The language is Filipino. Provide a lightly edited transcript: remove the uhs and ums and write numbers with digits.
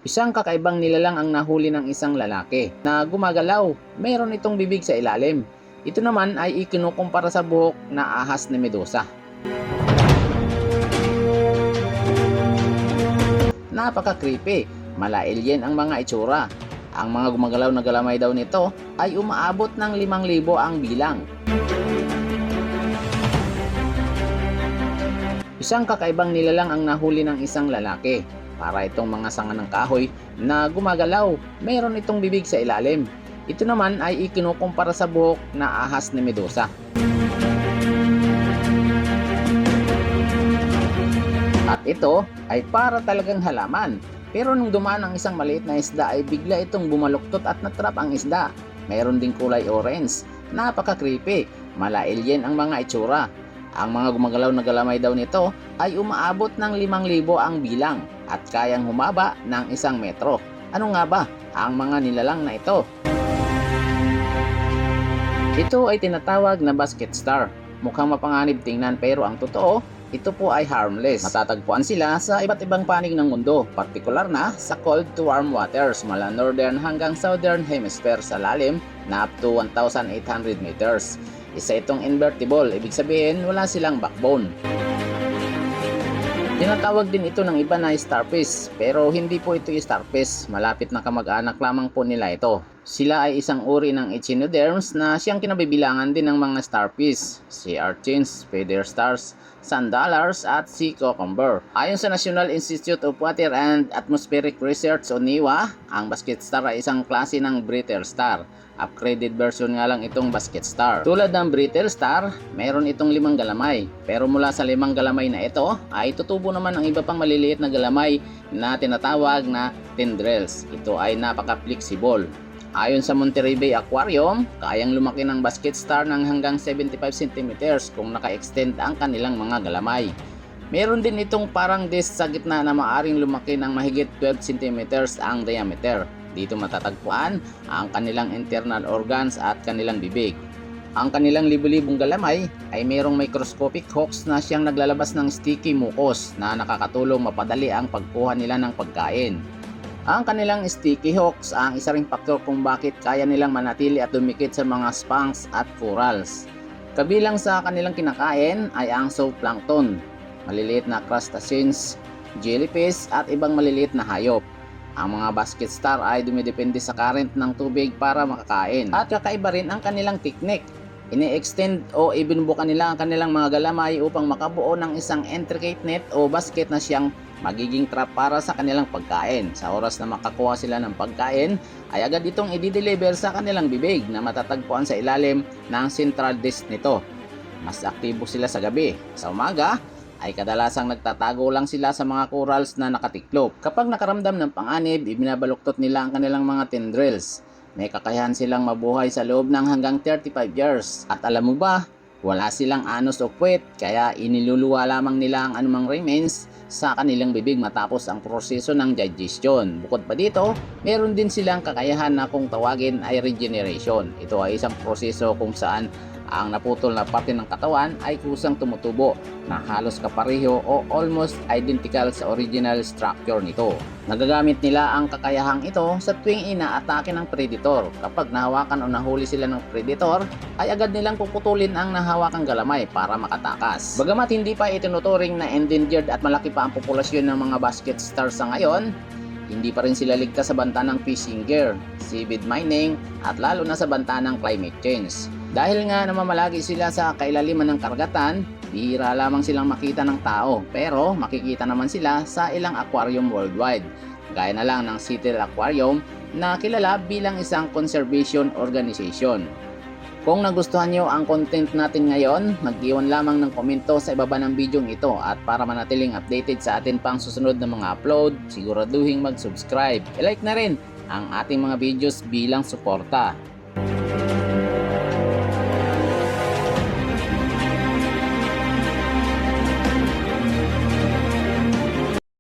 Isang kakaibang nilalang ang nahuli ng isang lalaki na gumagalaw. Mayroon itong bibig sa ilalim. Ito naman ay ikinukumpara sa buhok na ahas ni Medusa. Napaka-creepy, mala-alien ang mga itsura. Ang mga gumagalaw na galamay daw nito ay umaabot ng 5,000 ang bilang. Isang kakaibang nilalang ang nahuli ng isang lalaki. Para itong mga sanga ng kahoy na gumagalaw, mayroon itong bibig sa ilalim. Ito naman ay ikinukumpara sa buhok na ahas ni Medusa. At ito ay para talagang halaman. Pero nung dumaan ang isang maliit na isda ay bigla itong bumaluktot at natrap ang isda. Mayroon ding kulay orange. Napaka-creepy, mala-alien ang mga itsura. Ang mga gumagalaw na galamay daw nito ay umaabot ng 5,000 ang bilang at kayang humaba ng 1 metro. Ano nga ba ang mga nilalang na ito? Ito ay tinatawag na basket star. Mukhang mapanganib tingnan pero ang totoo, ito po ay harmless. Matatagpuan sila sa iba't ibang panig ng mundo, partikular na sa cold to warm waters mula northern hanggang southern hemisphere sa lalim na up to 1,800 meters. Isa itong invertible, ibig sabihin wala silang backbone. Tinatawag din ito ng iba na starfish, pero hindi po ito starfish, malapit na kamag-anak lamang po nila ito. Sila ay isang uri ng echinoderms na siyang kinabibilangan din ng mga starfish, sea urchins, feather stars, sand dollars at sea cucumber. Ayon sa National Institute of Water and Atmospheric Research o NIWA, ang basket star ay isang klase ng brittle star. Upgraded version nga lang itong basket star. Tulad ng brittle star, meron itong 5 galamay. Pero mula sa 5 galamay na ito, ay tutubo naman ang iba pang maliliit na galamay na tinatawag na tendrils. Ito ay napaka-flexible. Ayon sa Monterey Bay Aquarium, kayang lumaki ng basket star ng hanggang 75 cm kung naka-extend ang kanilang mga galamay. Meron din itong parang disc sa gitna na maaring lumaki ng mahigit 12 cm ang diameter. Dito matatagpuan ang kanilang internal organs at kanilang bibig. Ang kanilang libu-libong galamay ay mayroong microscopic hooks na siyang naglalabas ng sticky mucus na nakakatulong mapadali ang pagkuha nila ng pagkain. Ang kanilang sticky hooks ang isa ring faktor kung bakit kaya nilang manatili at dumikit sa mga skunks at corals. Kabilang sa kanilang kinakain ay ang zooplankton, maliliit na crustaceans, jellyfish at ibang maliliit na hayop. Ang mga basket star ay dumidepende sa current ng tubig para makakain. At kakaiba rin ang kanilang technique. Ini-extend o ibinubukan nila ang kanilang mga galamay upang makabuo ng isang intricate net o basket na siyang magiging trap para sa kanilang pagkain. Sa oras na makakuha sila ng pagkain, ay agad itong i-deliver sa kanilang bibig na matatagpuan sa ilalim ng central disc nito. Mas aktibo sila sa gabi. Sa umaga, ay kadalasang nagtatago lang sila sa mga corals na nakatiklop. Kapag nakaramdam ng panganib, ibinabaluktot nila ang kanilang mga tendrils. May kakayahan silang mabuhay sa loob ng hanggang 35 years. At alam mo ba, wala silang anus o puwet, kaya iniluluwa lamang nila ang anumang remains sa kanilang bibig matapos ang proseso ng digestion. Bukod pa dito, meron din silang kakayahan na kung tawagin ay regeneration. Ito ay isang proseso kung saan ang naputol na parte ng katawan ay kusang tumutubo na halos kapareho o almost identical sa original structure nito. Nagagamit nila ang kakayahang ito sa tuwing inaatake ng predator. Kapag nahawakan o nahuli sila ng predator, ay agad nilang puputulin ang nahawakang galamay para makatakas. Bagamat hindi pa itinuturing na endangered at malaki pa ang populasyon ng mga basket stars sa ngayon, hindi pa rin sila ligtas sa banta ng fishing gear, seaweed mining at lalo na sa banta ng climate change. Dahil nga namamalagi sila sa kailaliman ng karagatan, bihira lamang silang makita ng tao, pero makikita naman sila sa ilang aquarium worldwide. Gaya na lang ng Seattle Aquarium na kilala bilang isang conservation organization. Kung nagustuhan nyo ang content natin ngayon, mag-iwan lamang ng komento sa ibaba ng video ito at para manatiling updated sa atin pang susunod na mga upload, siguraduhin mag-subscribe. I-like na rin ang ating mga videos bilang suporta.